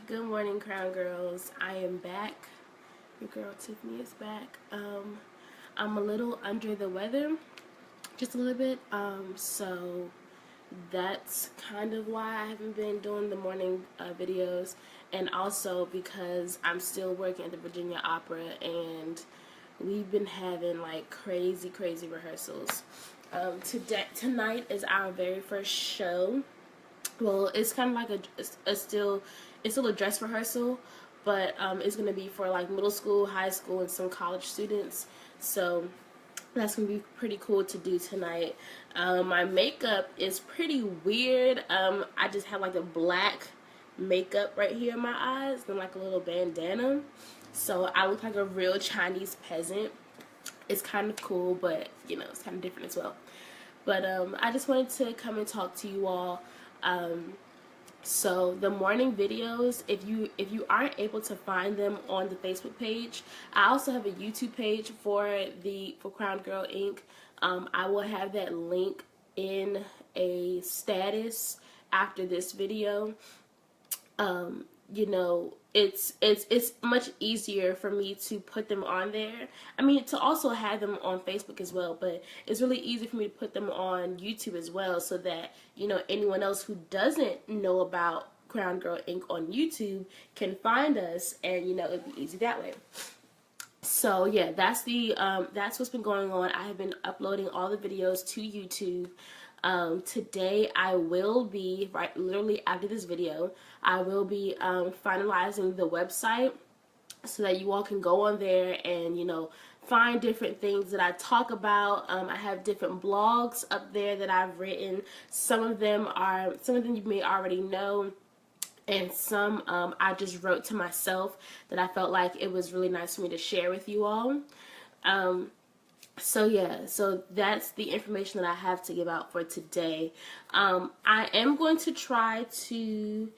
Good morning, Crown Girls. I am back. Your girl Tiffany is back. I'm a little under the weather, just a little bit. So that's kind of why I haven't been doing the morning videos, and also because I'm still working at the Virginia Opera, and we've been having like crazy, crazy rehearsals. Tonight is our very first show. Well, it's kind of like it's still a dress rehearsal, but it's gonna be for like middle school, high school, and some college students. So that's gonna be pretty cool to do tonight. My makeup is pretty weird. I just have like a black makeup right here in my eyes, and like a little bandana. So I look like a real Chinese peasant. It's kind of cool, but it's kind of different as well. But I just wanted to come and talk to you all. So the morning videos, if you aren't able to find them on the Facebook page, I also have a YouTube page for Crown Girl Inc. I will have that link in a status after this video. It's much easier for me to put them on there. I mean, to also have them on Facebook as well, but it's really easy for me to put them on YouTube as well, so that anyone else who doesn't know about Crown Girl Inc. on YouTube can find us, and it'd be easy that way. So yeah, that's what's been going on. I have been uploading all the videos to YouTube. Today I will be, literally after this video, I will be finalizing the website so that you all can go on there and find different things that I talk about. I have different blogs up there that I've written. Some of them you may already know, and some I just wrote to myself that I felt like it was really nice for me to share with you all. So yeah, so that's the information that I have to give out for today. I am going to try to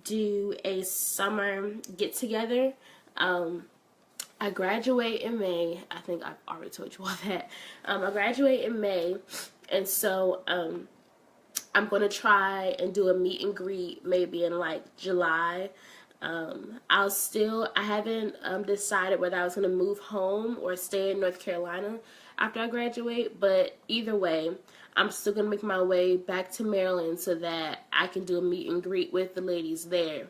do a summer get-together. I graduate in May. I think I've already told you all that. I graduate in May, and so I'm going to try and do a meet and greet maybe in like July. I haven't decided whether I was going to move home or stay in North Carolina after I graduate, but either way, I'm still going to make my way back to Maryland so that I can do a meet and greet with the ladies there,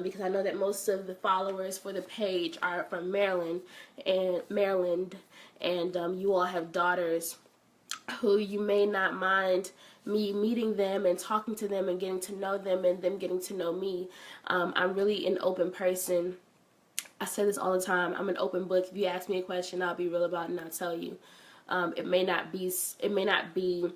because I know that most of the followers for the page are from Maryland, and you all have daughters who you may not mind me meeting them and talking to them and getting to know them and them getting to know me. I'm really an open person. I say this all the time. I'm an open book. If you ask me a question, I'll be real about it and I'll tell you. It may not be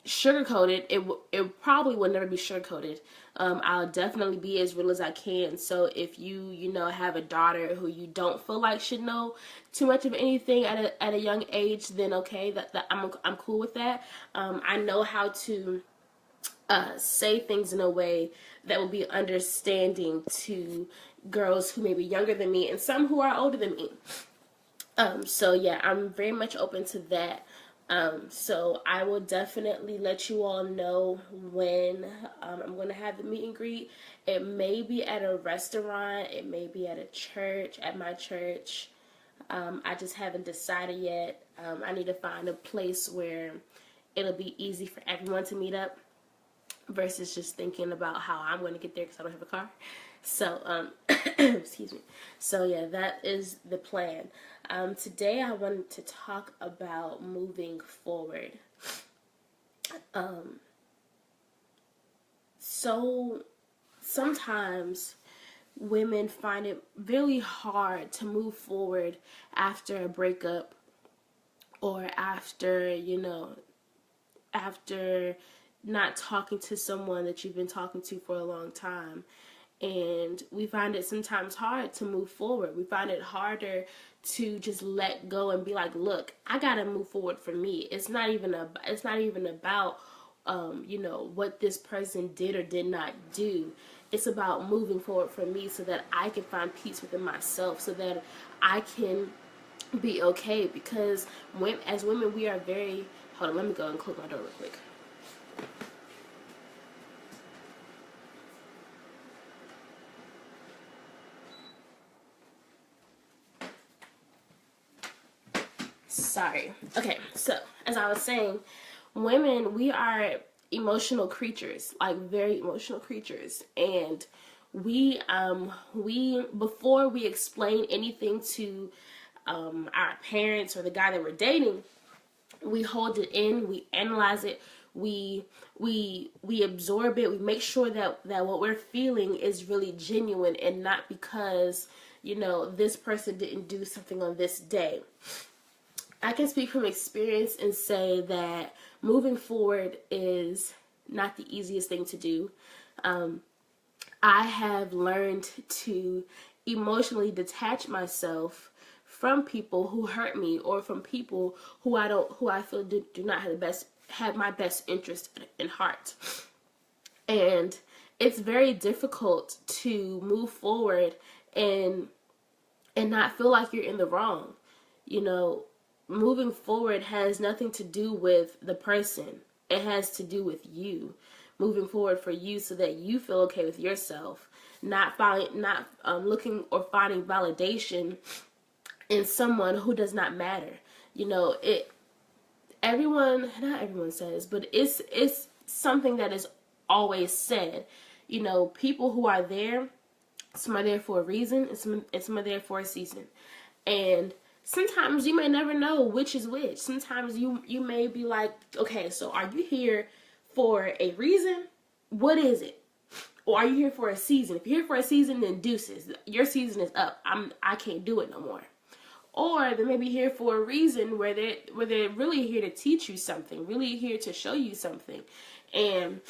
sugar coated. It probably will never be sugar coated. I'll definitely be as real as I can. So if you have a daughter who you don't feel like should know too much of anything at a young age, then okay, that I'm cool with that. I know how to say things in a way that will be understanding to girls who may be younger than me and some who are older than me. So yeah, I'm very much open to that. So I will definitely let you all know when I'm going to have the meet and greet. It may be at a restaurant. It may be at a church, at my church. I just haven't decided yet. I need to find a place where it'll be easy for everyone to meet up versus just thinking about how I'm going to get there because I don't have a car. So, excuse me. So yeah, that is the plan. Today I wanted to talk about moving forward. So sometimes women find it really hard to move forward after a breakup, or after not talking to someone that you've been talking to for a long time. And we find it sometimes hard to move forward. We find it harder to just let go and be like, look, I gotta move forward for me. It's not even about what this person did or did not do. It's about moving forward for me so that I can find peace within myself, so that I can be okay. Because as women, we are very... Hold on, let me go and close my door real quick. Sorry. Okay, so as I was saying, women, we are emotional creatures, like very emotional creatures, and we before we explain anything to our parents or the guy that we're dating, we hold it in, we analyze it, we absorb it, we make sure that what we're feeling is really genuine and not because this person didn't do something on this day. I can speak from experience and say that moving forward is not the easiest thing to do. I have learned to emotionally detach myself from people who hurt me, or from people who I feel do not have my best interest in heart. And it's very difficult to move forward and not feel like you're in the wrong. Moving forward has nothing to do with the person. It has to do with you. Moving forward for you so that you feel okay with yourself. Not looking or finding validation in someone who does not matter. Not everyone says, but it's something that is always said. People who are there, some are there for a reason, and some are there for a season. And sometimes you may never know which is which. Sometimes you may be like, okay, so are you here for a reason? What is it? Or are you here for a season? If you're here for a season, then deuces. Your season is up. I can't do it no more. Or they may be here for a reason where they're really here to teach you something, really here to show you something. And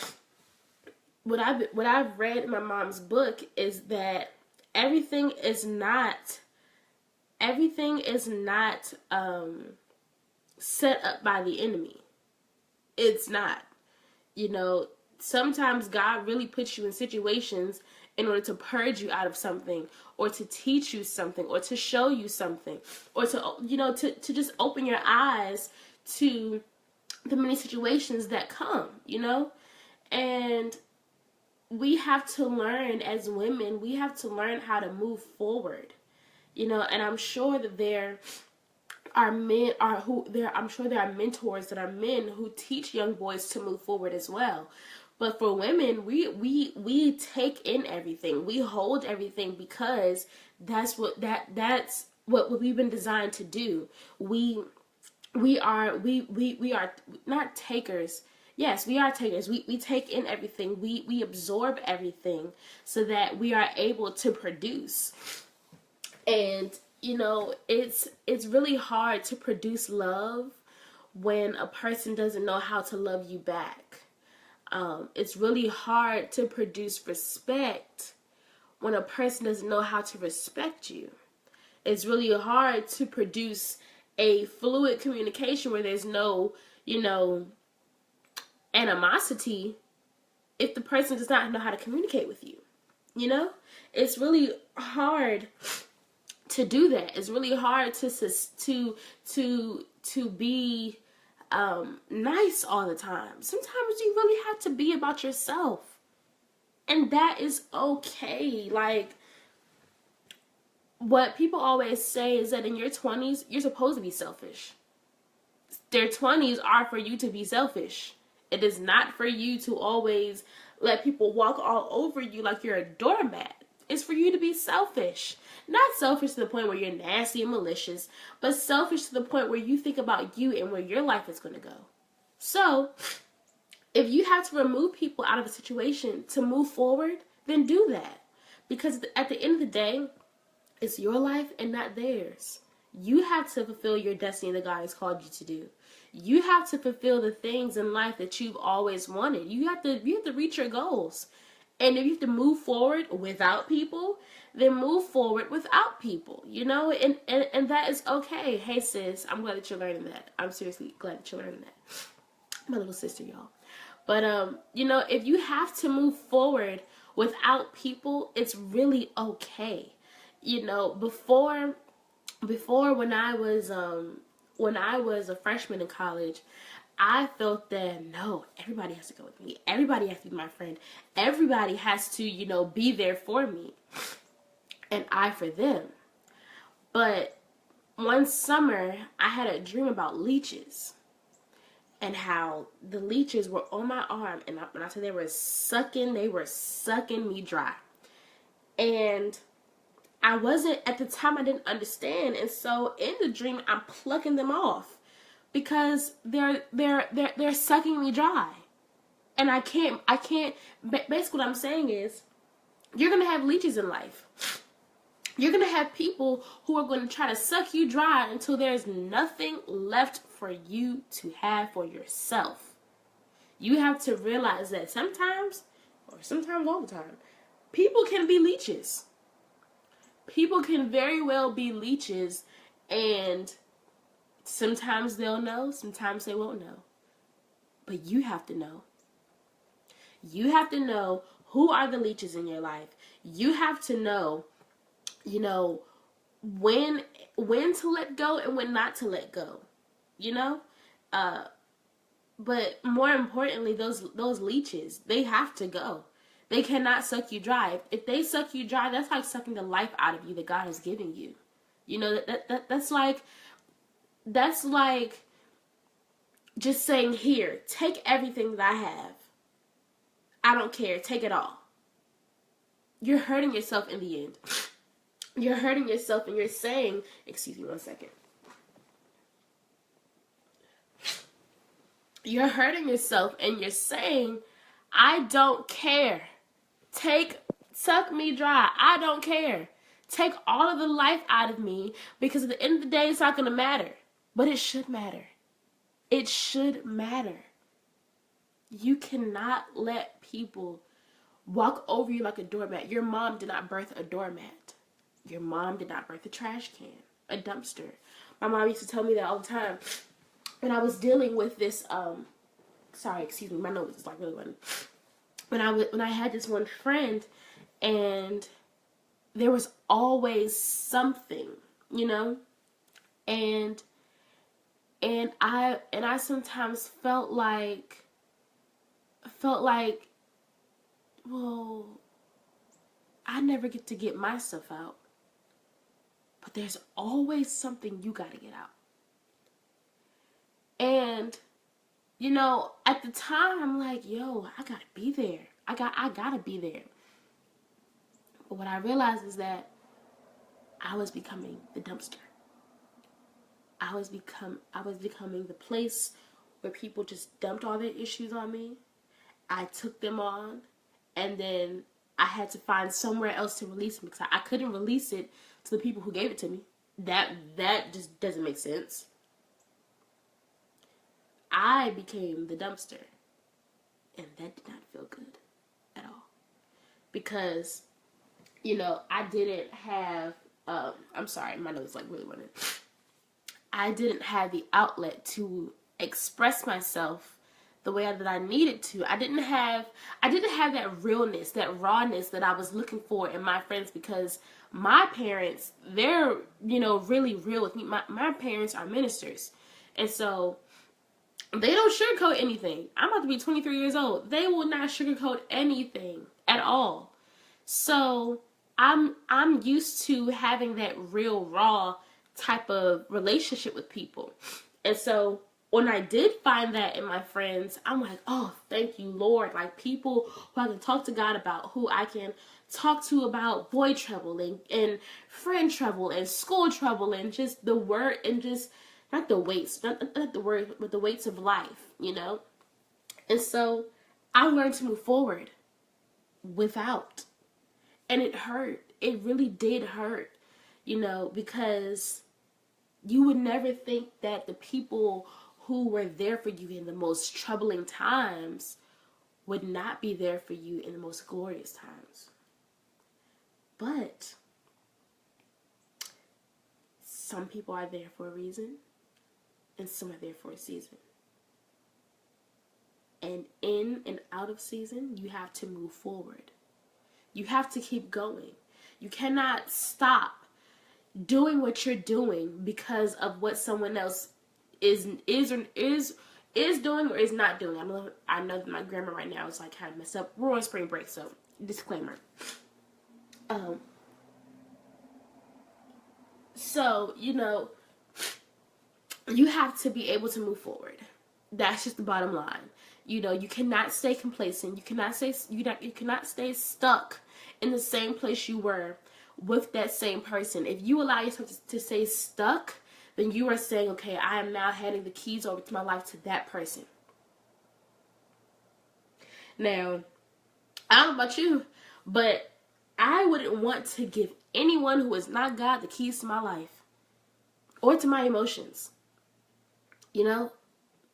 what I've read in my mom's book is that everything is not set up by the enemy. It's not. Sometimes God really puts you in situations in order to purge you out of something, or to teach you something, or to show you something, or to just open your eyes to the many situations that come, and we have to learn as women, we have to learn how to move forward, and I'm sure that there are I'm sure there are mentors that are men who teach young boys to move forward as well. But for women, we take in everything. We hold everything because that's what we've been designed to do. We are not takers. Yes, we are takers. We take in everything. We absorb everything so that we are able to produce. And it's really hard to produce love when a person doesn't know how to love you back. It's really hard to produce respect when a person doesn't know how to respect you. It's really hard to produce a fluid communication where there's no, animosity if the person does not know how to communicate with you. It's really hard to do that. It's really hard to be nice all the time. Sometimes you really have to be about yourself, and that is okay. Like, what people always say is that in your 20s you're supposed to be selfish. Their 20s are for you to be selfish. It is not for you to always let people walk all over you like you're a doormat. It's for you to be selfish. Not selfish to the point where you're nasty and malicious, but selfish to the point where you think about you and where your life is going to go. So, if you have to remove people out of a situation to move forward, then do that. Because at the end of the day, it's your life and not theirs. You have to fulfill your destiny that God has called you to do. You have to fulfill the things in life that you've always wanted. You have to reach your goals. And if you have to move forward without people, then move forward without people, and that is okay. Hey sis, I'm glad that you're learning that. I'm seriously glad that you're learning that. My little sister, y'all. But if you have to move forward without people, it's really okay. Before when I was a freshman in college, I felt that, no, everybody has to go with me. Everybody has to be my friend. Everybody has to, be there for me. And I for them. But one summer I had a dream about leeches and how the leeches were on my arm, and when I said they were sucking me dry. And I wasn't, at the time I didn't understand, and so in the dream I'm plucking them off because they're sucking me dry. And I can't basically what I'm saying is, you're going to have leeches in life. You're going to have people who are going to try to suck you dry until there's nothing left for you to have for yourself. You have to realize that sometimes, or sometimes all the time, people can be leeches. People can very well be leeches, and sometimes they'll know, sometimes they won't know. But you have to know. You have to know who are the leeches in your life. You have to know, you know, when to let go and when not to let go. You know? But more importantly, those leeches, they have to go. They cannot suck you dry. If they suck you dry, that's like sucking the life out of you that God has given you. You know, that's like just saying, here, take everything that I have. I don't care. Take it all. You're hurting yourself in the end. You're hurting yourself, and you're saying, excuse me one second. You're hurting yourself and you're saying, I don't care. Suck me dry. I don't care. Take all of the life out of me, because at the end of the day, it's not going to matter. But it should matter. It should matter. You cannot let people walk over you like a doormat. Your mom did not birth a doormat. Your mom did not birth a trash can, a dumpster. My mom used to tell me that all the time. When I was dealing with this, sorry, excuse me, my nose is like really running. When I had this one friend, and there was always something, you know, and I sometimes felt like, well, I never get to get my stuff out, but there's always something you gotta get out. And, you know, at the time, I'm like, yo, I gotta be there. I gotta be there. But what I realized is that I was becoming the dumpster. I was becoming the place where people just dumped all their issues on me. I took them on, and then I had to find somewhere else to release them, because I couldn't release it to the people who gave it to me. That just doesn't make sense. I became the dumpster, and that did not feel good at all, because, you know, I didn't have, I'm sorry, my nose is like really running. I didn't have the outlet to express myself the way that I needed to. I didn't have that realness, that rawness that I was looking for in my friends, because my parents, they're, you know, really real with me. My parents are ministers, and so they don't sugarcoat anything. I'm about to be 23 years old. They will not sugarcoat anything at all. So I'm used to having that real, raw type of relationship with people. And so when I did find that in my friends, I'm like, oh, thank you, Lord. Like, people who I can talk to God about, who I can talk to about boy trouble and friend trouble and school trouble and just the word, and just not the weights, not the word, but the weights of life, you know? And so I learned to move forward without. And it hurt. It really did hurt, you know, because you would never think that the people who were there for you in the most troubling times would not be there for you in the most glorious times. But some people are there for a reason, and some are there for a season. And in and out of season, you have to move forward. You have to keep going. You cannot stop doing what you're doing because of what someone else is doing or is not doing. I know that my grammar right now is like kind of messed up. We're on spring break, so disclaimer. So, you know, you have to be able to move forward. That's just the bottom line. You know, you cannot stay complacent. You cannot stay stuck in the same place you were with that same person. If you allow yourself to stay stuck, then you are saying, okay, I am now handing the keys over to my life to that person. Now, I don't know about you, but I wouldn't want to give anyone who is not God the keys to my life or to my emotions. You know,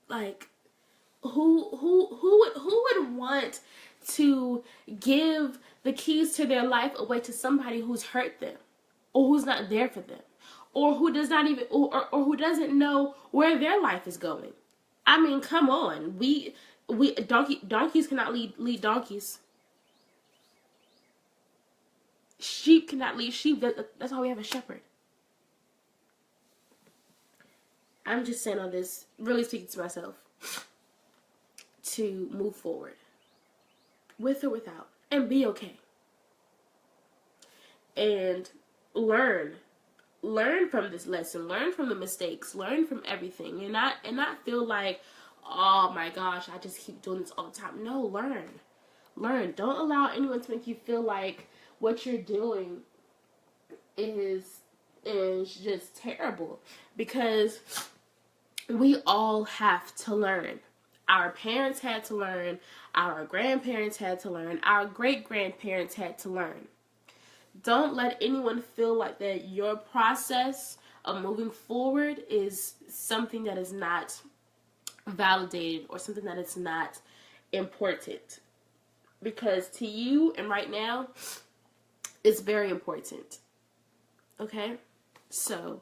like who would want to give the keys to their life away to somebody who's hurt them, or who's not there for them, or who does not even or who doesn't know where their life is going? I mean, come on. We donkeys cannot lead donkeys. Sheep cannot lead sheep. That's why we have a shepherd. I'm just saying all this, really speaking to myself, to move forward, with or without, and be okay. And learn from this lesson, learn from the mistakes, learn from everything, and not feel like, oh my gosh, I just keep doing this all the time. No, learn. Don't allow anyone to make you feel like what you're doing is just terrible, because we all have to learn. Our parents had to learn, our grandparents had to learn, our great-grandparents had to learn. Don't let anyone feel like that your process of moving forward is something that is not validated or something that is not important. Because to you and right now, it's very important. Okay? So,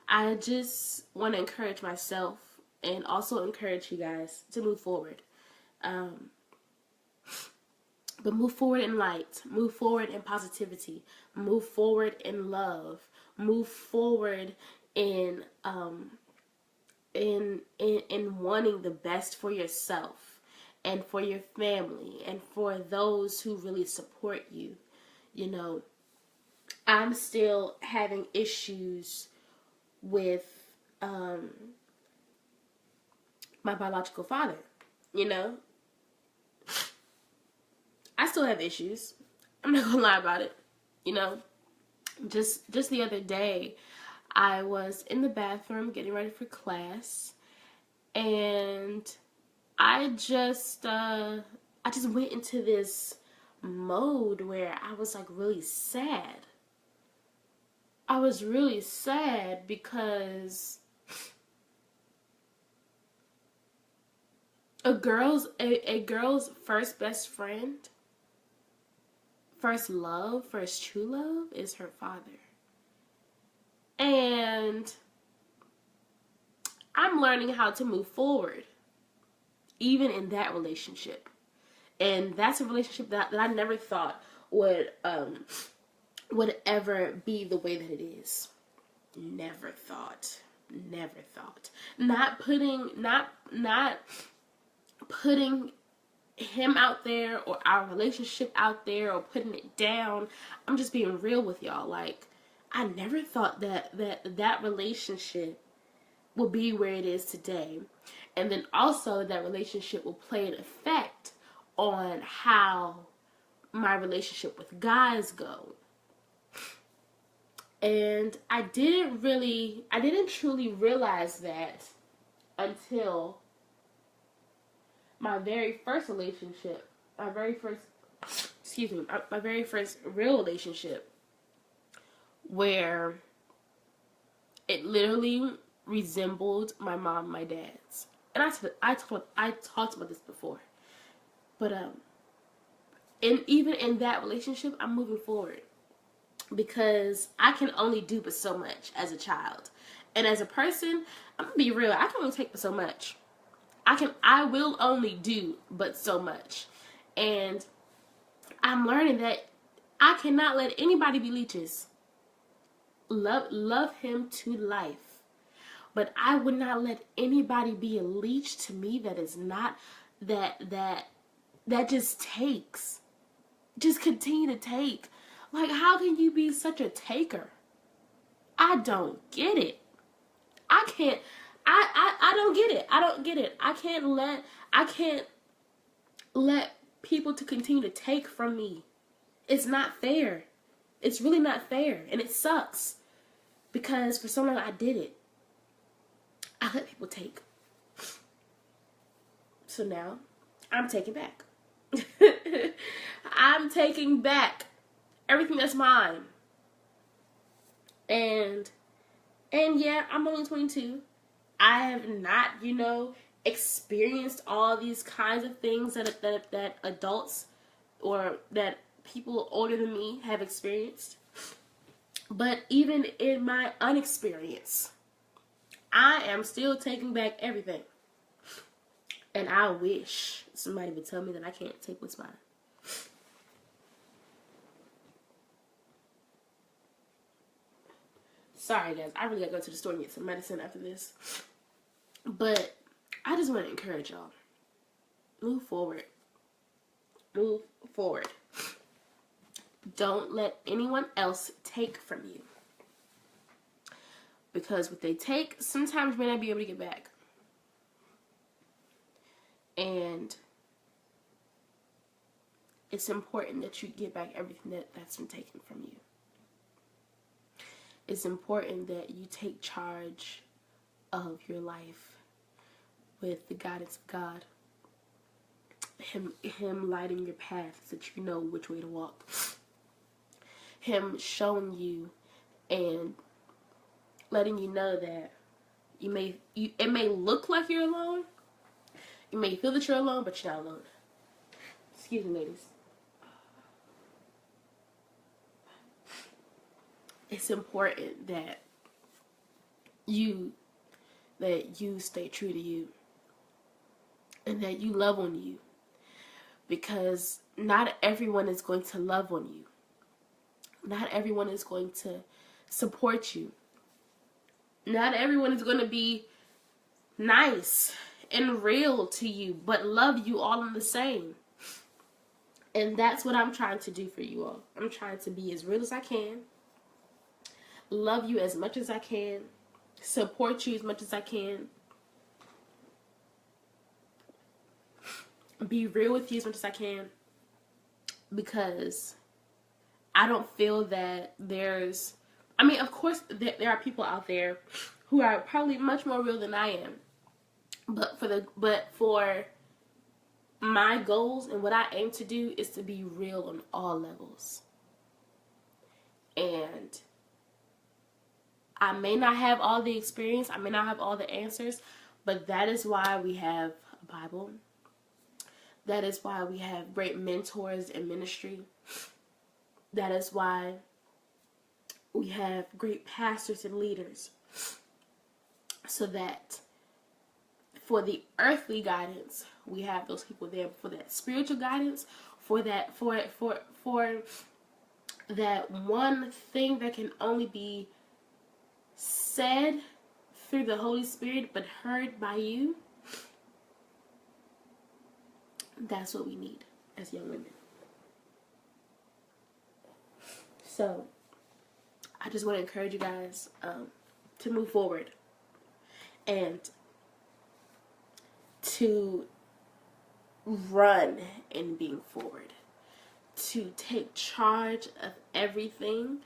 I just want to encourage myself and also encourage you guys to move forward. But move forward in light, move forward in positivity, move forward in love, move forward in wanting the best for yourself and for your family and for those who really support you. You know, I'm still having issues with my biological father. You know, I still have issues. I'm not gonna lie about it. You know, just the other day, I was in the bathroom getting ready for class, and I just went into this mode where I was like really sad. I was really sad because a girl's first best friend, first love, first true love is her father. And I'm learning how to move forward, even in that relationship. And that's a relationship that I never thought would ever be the way that it is. Never thought. Not putting him out there or our relationship out there or putting it down. I'm just being real with y'all. Like, I never thought that relationship will be where it is today. And then also that relationship will play an effect on how my relationship with guys go. And I didn't truly realize that until my very first relationship, my very first real relationship, where it literally resembled my mom and my dad's. And I talked about this before, but even in that relationship, I'm moving forward because I can only do but so much as a child, and as a person, I'm gonna be real. I can only take but so much. I will only do but so much. And I'm learning that I cannot let anybody be leeches. Love him to life. But I would not let anybody be a leech to me that is not, that just takes. Just continue to take. Like, how can you be such a taker? I don't get it. I can't. I don't get it. I don't get it. I can't let people to continue to take from me. It's not fair. It's really not fair, and it sucks because for so long I did it. I let people take. So now I'm taking back. I'm taking back everything that's mine. And yeah, I'm only 22. I have not, experienced all these kinds of things that adults or that people older than me have experienced. But even in my unexperience, I am still taking back everything. And I wish somebody would tell me that I can't take what's mine. Sorry, guys. I really gotta go to the store and get some medicine after this. But I just want to encourage y'all. Move forward. Move forward. Don't let anyone else take from you. Because what they take, sometimes you may not be able to get back. And it's important that you get back everything that's been taken from you. It's important that you take charge of your life with the guidance of God. Him lighting your path so that you know which way to walk. Him showing you and letting you know that it may look like you're alone. You may feel that you're alone, but you're not alone. Excuse me, ladies. It's important that you stay true to you and that you love on you, because not everyone is going to love on you. Not everyone is going to support you. Not everyone is going to be nice and real to you, but love you all in the same. And that's what I'm trying to do for you all. I'm trying to be as real as I can. Love you as much as I can. Support you as much as I can. Be real with you as much as I can. Because I don't feel that of course there are people out there who are probably much more real than I am. But for my goals and what I aim to do is to be real on all levels. And I may not have all the experience, I may not have all the answers, but that is why we have a Bible. That is why we have great mentors in ministry. That is why we have great pastors and leaders. So that for the earthly guidance, we have those people there. For that spiritual guidance, for that one thing that can only be said through the Holy Spirit but heard by you, that's what we need as young women. So I just want to encourage you guys to move forward and to run in being forward, to take charge of everything,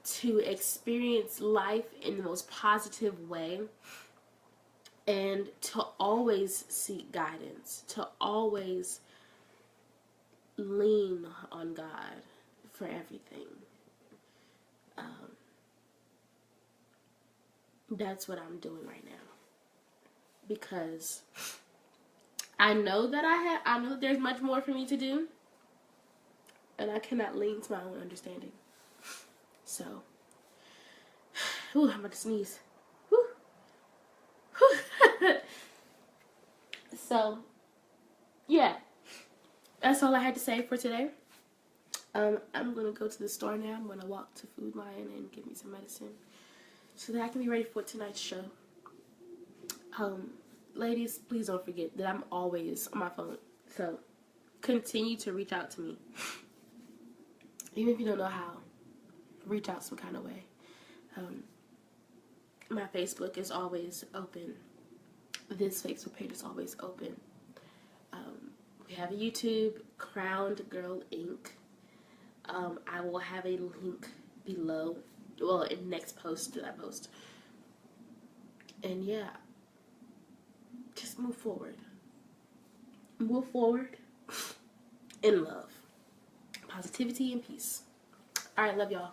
to experience life in the most positive way, and to always seek guidance, to always lean on God for everything. That's what I'm doing right now, because I know that I know that there's much more for me to do, and I cannot lean to my own understanding. So, I'm about to sneeze. So, yeah, that's all I had to say for today. I'm gonna go to the store now. I'm gonna walk to Food Lion and get me some medicine so that I can be ready for tonight's show. Ladies, please don't forget that I'm always on my phone. So continue to reach out to me. Even if you don't know how, reach out some kind of way. My Facebook is always open this Facebook page is always open. We have a YouTube, Crowned Girl Inc. I will have a link below, well, in next post that I post. And yeah, just move forward. Move forward in love, positivity, and peace. All right, love y'all.